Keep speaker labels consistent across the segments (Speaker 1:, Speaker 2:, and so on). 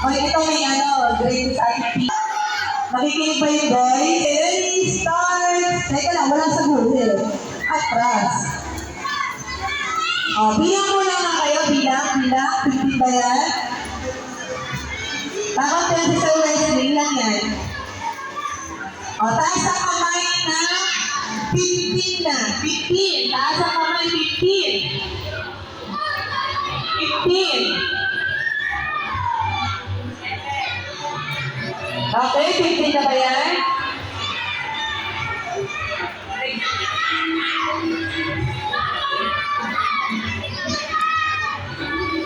Speaker 1: Okay, ito may grade sa ating makikinig ba yung boys? Ready, start! Teka lang, wala sa Google. Atras. Bilang mo lang kayo, bilang. 15 ba yan? Bakit 20 sa Wesley lang yan? Taas ang kamay na 15 na. 15. Taas ang kamay, 15. 15. Okay, 15 na ba yan?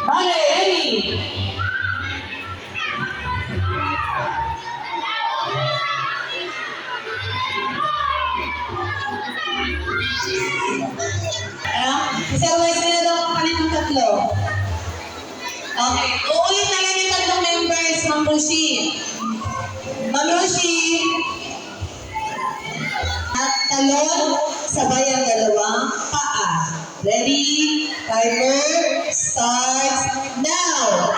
Speaker 1: Okay, ready? Sir Wesley na daw kapalit ng tatlo. Okay, uulit na lang yung tatlong members, Ma'am Roshi. Ma'am Roshi. At talon, sabay ang dalawang paa. Ready? Timer starts now.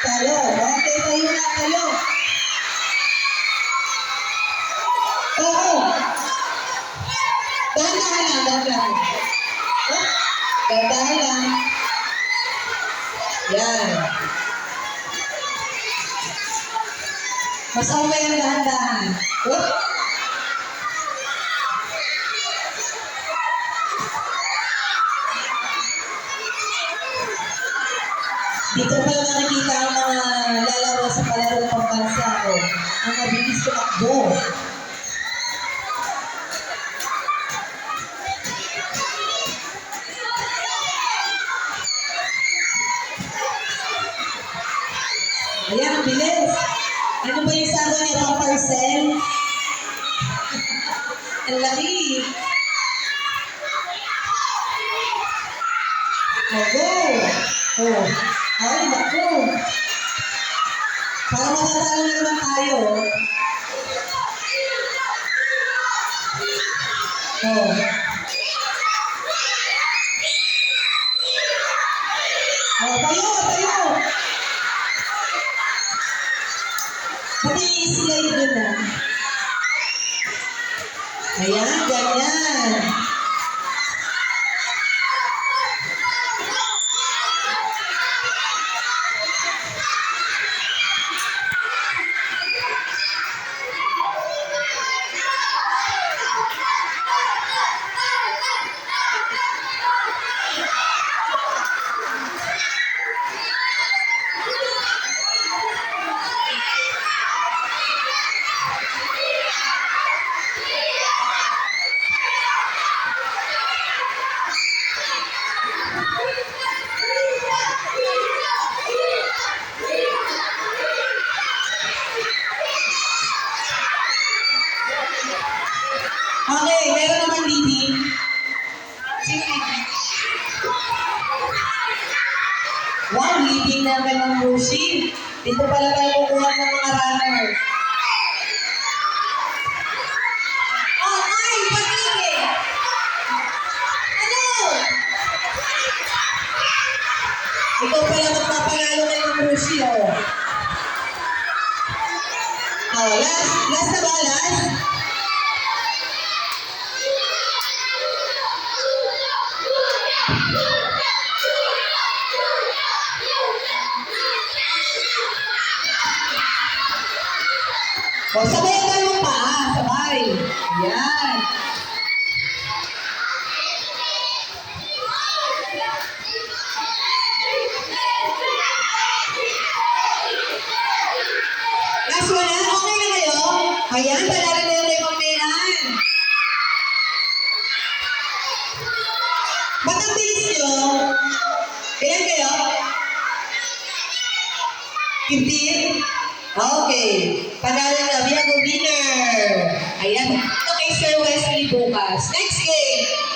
Speaker 1: Talon. Okay, tayo na, talon. Oo. Dahan-dahan lang. Dahan-dahan lang. Yan. Mas okay ang dahan-dahan. Whoop. Dito pala nakikita ang mga lalaro sa palaro ng pambansa ko. Ang mabilis tumakbo. Ayan, ang bilis. Ano ba yung sabi niya, pang parcel? Ang laki. Go. Ay, naku. Para matatalo na naman tayo. Tayo. Pati i-slide doon na. Ayan, ganyan. Okay, meron naman leading. Sino leading? Wow, leading naman ng Roshi. Dito pala tayo kukuha ng mga runners. Ay, pagkili! Ano? Ikaw pala magpapanalo kayo ng Roshi, last na ba, last? Sabay ang dalawang paa. Sabay. Ayan. Last one na. Okay na kayo? Ayan, palari na yung pampihan. Ba't ang bilis nyo? Ilan kayo? 15? Okay. Panalo na. We have a winner. Ayan. Ito kay Sir Wesley bukas. Next game.